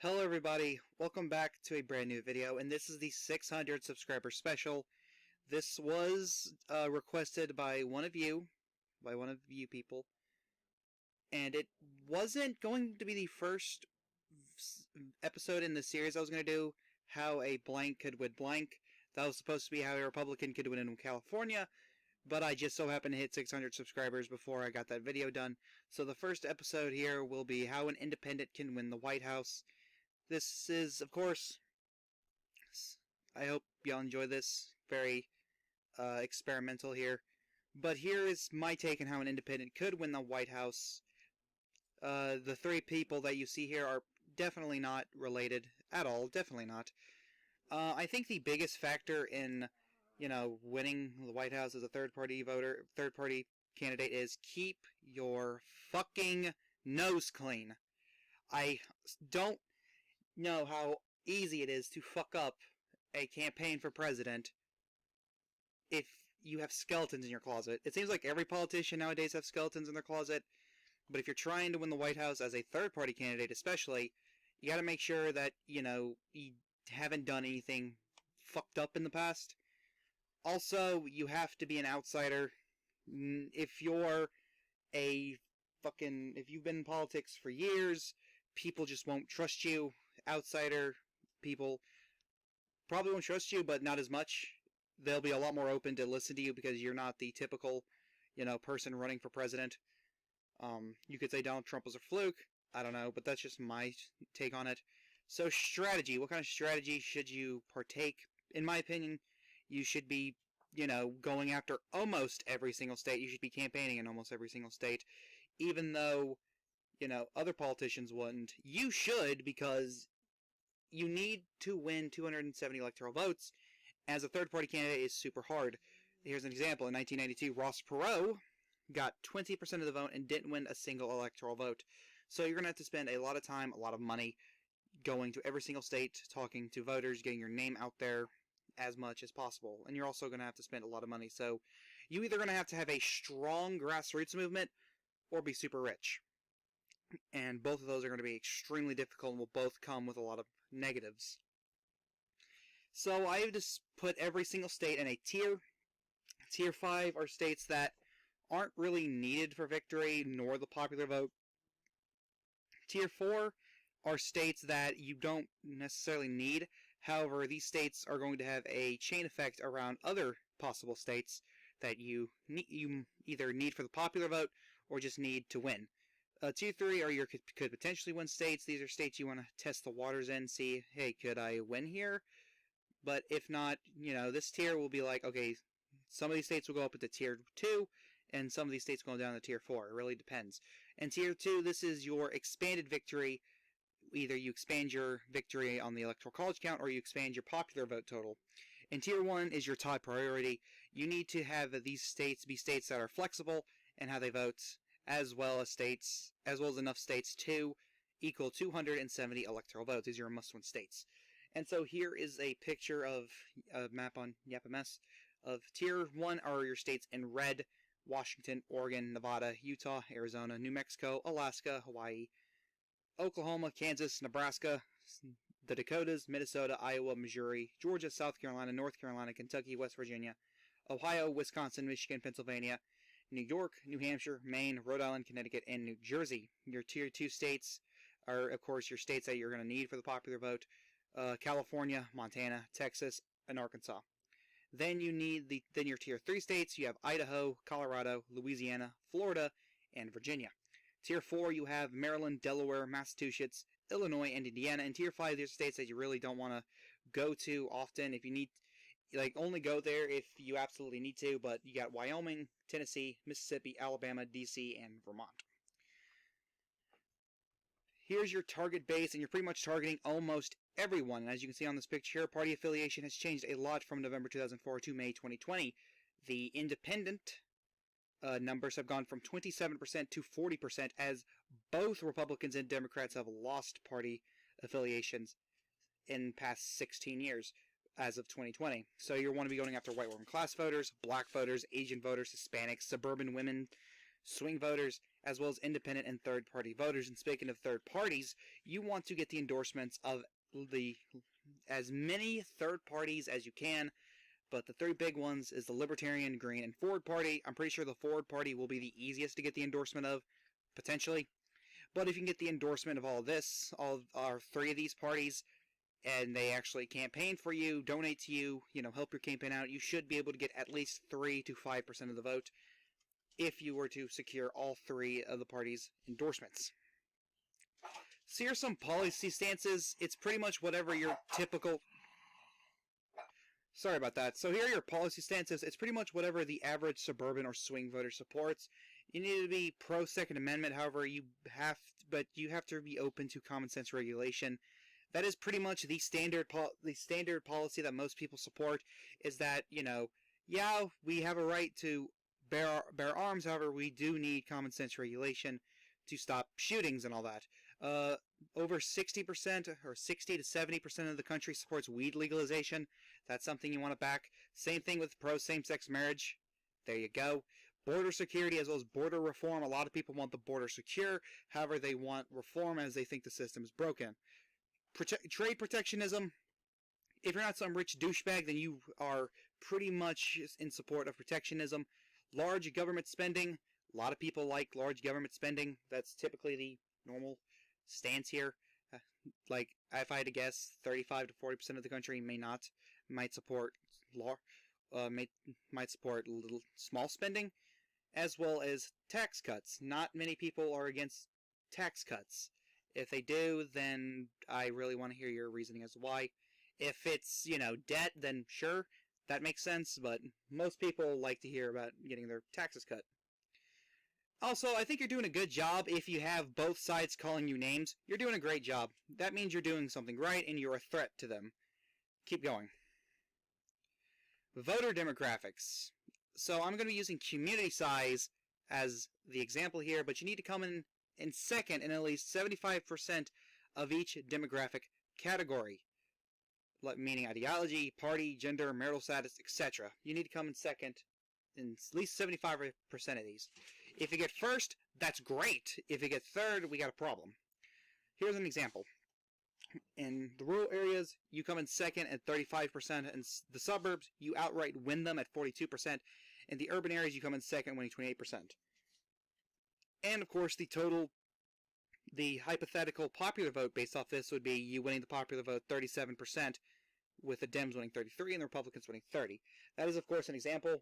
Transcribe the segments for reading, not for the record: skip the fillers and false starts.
Hello everybody, welcome back to a brand new video, and this is the 600 subscriber special. This was requested by one of you people, and it wasn't going to be the first episode in the series I was going to do, how a blank could win blank. That was supposed to be how a Republican could win in California, but I just so happened to hit 600 subscribers before I got that video done. So the first episode here will be how an independent can win the White House. This is, of course, I hope y'all enjoy this. Very experimental here. But here is my take on how an independent could win the White House. The three people that you see here are definitely not related at all. Definitely not. I think the biggest factor in, winning the White House as a third-party candidate is keep your fucking nose clean. I don't know how easy it is to fuck up a campaign for president if you have skeletons in your closet. It seems like every politician nowadays have skeletons in their closet, but if you're trying to win the White House as a third-party candidate especially, you gotta make sure that, you haven't done anything fucked up in the past. Also, you have to be an outsider. If you're if you've been in politics for years, people just won't trust you. Outsider people probably won't trust you, but not as much. They'll be a lot more open to listen to you because you're not the typical, person running for president. You could say Donald Trump was a fluke. I don't know, but that's just my take on it. So strategy. What kind of strategy should you partake? In my opinion, you should be, going after almost every single state. You should be campaigning in almost every single state. Even though, other politicians wouldn't. You should, because you need to win 270 electoral votes. As a third-party candidate is super hard. Here's an example. In 1992, Ross Perot got 20% of the vote and didn't win a single electoral vote. So you're going to have to spend a lot of time, a lot of money, going to every single state, talking to voters, getting your name out there as much as possible. And you're also going to have to spend a lot of money. So you're either going to have a strong grassroots movement or be super rich. And both of those are going to be extremely difficult and will both come with a lot of negatives. So I have just put every single state in a tier. Tier 5 are states that aren't really needed for victory, nor the popular vote. Tier 4 are states that you don't necessarily need. However, these states are going to have a chain effect around other possible states that you either need for the popular vote or just need to win. Tier 3 are your could potentially win states. These are states you want to test the waters in, see, hey, could I win here? But if not, this tier will be like, okay, some of these states will go up into tier 2, and some of these states go down to tier 4. It really depends. And tier 2, this is your expanded victory. Either you expand your victory on the electoral college count, or you expand your popular vote total. And tier 1 is your top priority. You need to have these states be states that are flexible in how they vote, as well as enough states to equal 270 electoral votes. These are your must-win states. And so here is a picture of a map on YapMS of tier 1 are your states in red: Washington, Oregon, Nevada, Utah, Arizona, New Mexico, Alaska, Hawaii, Oklahoma, Kansas, Nebraska, the Dakotas, Minnesota, Iowa, Missouri, Georgia, South Carolina, North Carolina, Kentucky, West Virginia, Ohio, Wisconsin, Michigan, Pennsylvania, New York, New Hampshire, Maine, Rhode Island, Connecticut, and New Jersey. Your tier 2 states are, of course, your states that you're going to need for the popular vote. California, Montana, Texas, and Arkansas. Then your tier 3 states. You have Idaho, Colorado, Louisiana, Florida, and Virginia. Tier 4, you have Maryland, Delaware, Massachusetts, Illinois, and Indiana. And tier 5, these are states that you really don't want to go to often. If you need, only go there if you absolutely need to. But you got Wyoming, Tennessee, Mississippi, Alabama, DC, and Vermont. Here's your target base, and you're pretty much targeting almost everyone. And as you can see on this picture here, party affiliation has changed a lot from November 2004 to May 2020. The independent numbers have gone from 27% to 40%, as both Republicans and Democrats have lost party affiliations in past 16 years as of 2020. So you want to be going after white working class voters, black voters, Asian voters, Hispanics, suburban women, swing voters, as well as independent and third-party voters. And speaking of third parties, you want to get the endorsements of as many third parties as you can, but the three big ones is the Libertarian, Green, and Forward Party. I'm pretty sure the Forward Party will be the easiest to get the endorsement of, potentially. But if you can get the endorsement of all this, all our three of these parties, and they actually campaign for you, donate to you, help your campaign out, you should be able to get at least 3 to 5% of the vote if you were to secure all three of the parties' endorsements. So here's some policy stances. It's pretty much whatever your typical... Sorry about that. So here are your policy stances. It's pretty much whatever the average suburban or swing voter supports. You need to be pro-Second Amendment, however, you have to be open to common sense regulation. That is pretty much the standard policy that most people support, is that, yeah, we have a right to bear arms, however, we do need common sense regulation to stop shootings and all that. Over 60% or 60 to 70% of the country supports weed legalization. That's something you want to back. Same thing with pro-same-sex marriage. There you go. Border security as well as border reform. A lot of people want the border secure. However, they want reform as they think the system is broken. Trade protectionism. If you're not some rich douchebag, then you are pretty much in support of protectionism. Large government spending. A lot of people like large government spending. That's typically the normal stance here. Like, if I had to guess, 35 to 40% of the country might support might support little small spending, as well as tax cuts. Not many people are against tax cuts. If they do, then I really want to hear your reasoning as to why. If it's, debt, then sure, that makes sense, but most people like to hear about getting their taxes cut. Also, I think you're doing a good job if you have both sides calling you names. You're doing a great job. That means you're doing something right and you're a threat to them. Keep going. Voter demographics. So I'm going to be using community size as the example here, but you need to come in second in at least 75% of each demographic category, meaning ideology, party, gender, marital status, etc. You need to come in second in at least 75% of these. If you get first, that's great. If you get third, we got a problem. Here's an example. In the rural areas, you come in second at 35%. In the suburbs, you outright win them at 42%. In the urban areas, you come in second, winning 28%. And, of course, the hypothetical popular vote based off this would be you winning the popular vote 37%, with the Dems winning 33% and the Republicans winning 30%. That is, of course, an example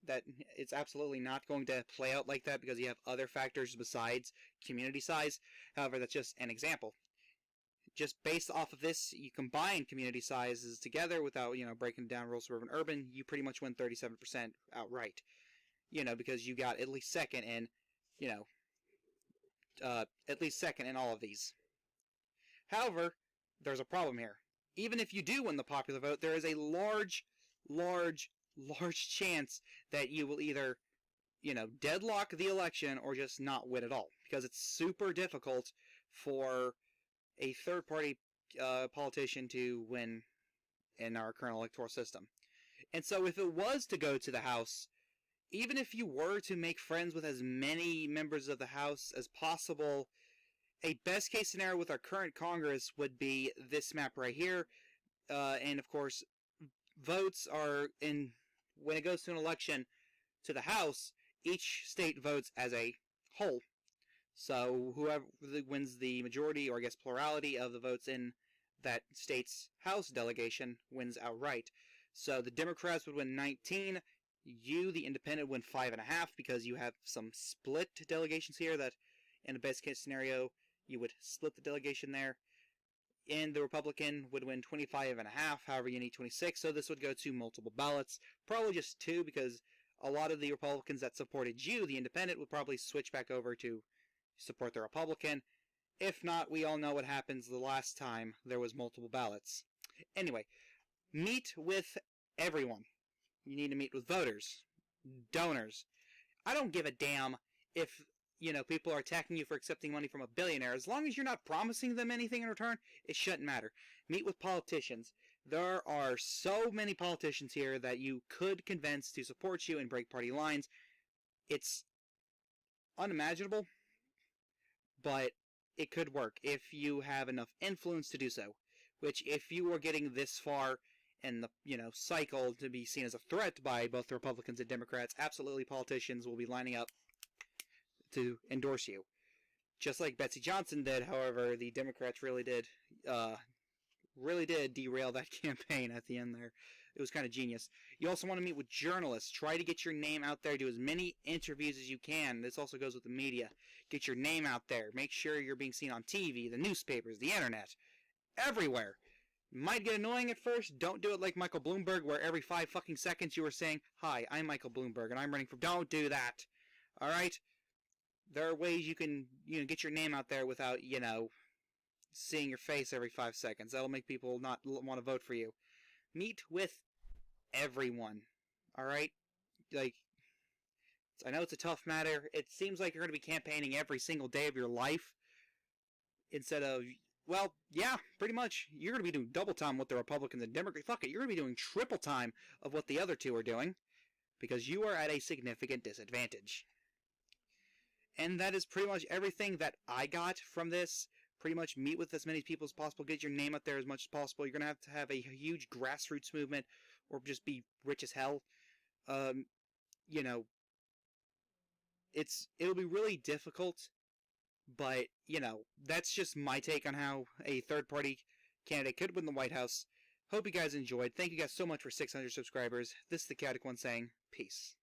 that it's absolutely not going to play out like that because you have other factors besides community size. However, that's just an example. Just based off of this, you combine community sizes together without, breaking down rural, suburban, urban, you pretty much win 37% outright. Because you got at least second in, at least second in all of these. However, there's a problem here. Even if you do win the popular vote, there is a large chance that you will either, deadlock the election or just not win at all. Because it's super difficult for a third-party politician to win in our current electoral system. And so if it was to go to the House, even if you were to make friends with as many members of the House as possible, a best-case scenario with our current Congress would be this map right here. And, of course, votes are in... When it goes to an election to the House, each state votes as a whole. So whoever wins the majority, or I guess plurality, of the votes in that state's House delegation wins outright. So the Democrats would win 19. You, the Independent, win 5.5 because you have some split delegations here that, in the best case scenario, you would split the delegation there. And the Republican would win 25.5, however you need 26, so this would go to multiple ballots. Probably just 2, because a lot of the Republicans that supported you, the Independent, would probably switch back over to support the Republican. If not, we all know what happens the last time there was multiple ballots. Anyway, meet with everyone. You need to meet with voters, donors. I don't give a damn if people are attacking you for accepting money from a billionaire. As long as you're not promising them anything in return, it shouldn't matter. Meet with politicians. There are so many politicians here that you could convince to support you and break party lines. It's unimaginable, but it could work if you have enough influence to do so. Which, if you are getting this far in the cycle to be seen as a threat by both Republicans and Democrats, absolutely politicians will be lining up to endorse you. Just like Betsy Johnson did, however, the Democrats really did derail that campaign at the end there. It was kind of genius. You also want to meet with journalists. Try to get your name out there. Do as many interviews as you can. This also goes with the media. Get your name out there. Make sure you're being seen on TV, the newspapers, the internet, everywhere. Might get annoying at first. Don't do it like Michael Bloomberg, where every 5 fucking seconds you are saying, "Hi, I'm Michael Bloomberg, and I'm running for..." Don't do that. Alright? There are ways you can, get your name out there without, seeing your face every 5 seconds. That'll make people not want to vote for you. Meet with everyone. Alright? Like, I know it's a tough matter. It seems like you're going to be campaigning every single day of your life. Instead of, well, yeah, pretty much. You're going to be doing double time what the Republicans and Democrats. Fuck it, you're going to be doing triple time of what the other two are doing. Because you are at a significant disadvantage. And that is pretty much everything that I got from this. Pretty much meet with as many people as possible. Get your name out there as much as possible. You're going to have a huge grassroots movement. Or just be rich as hell. It'll be really difficult. But, that's just my take on how a third-party candidate could win the White House. Hope you guys enjoyed. Thank you guys so much for 600 subscribers. This is the Chaotic One saying, peace.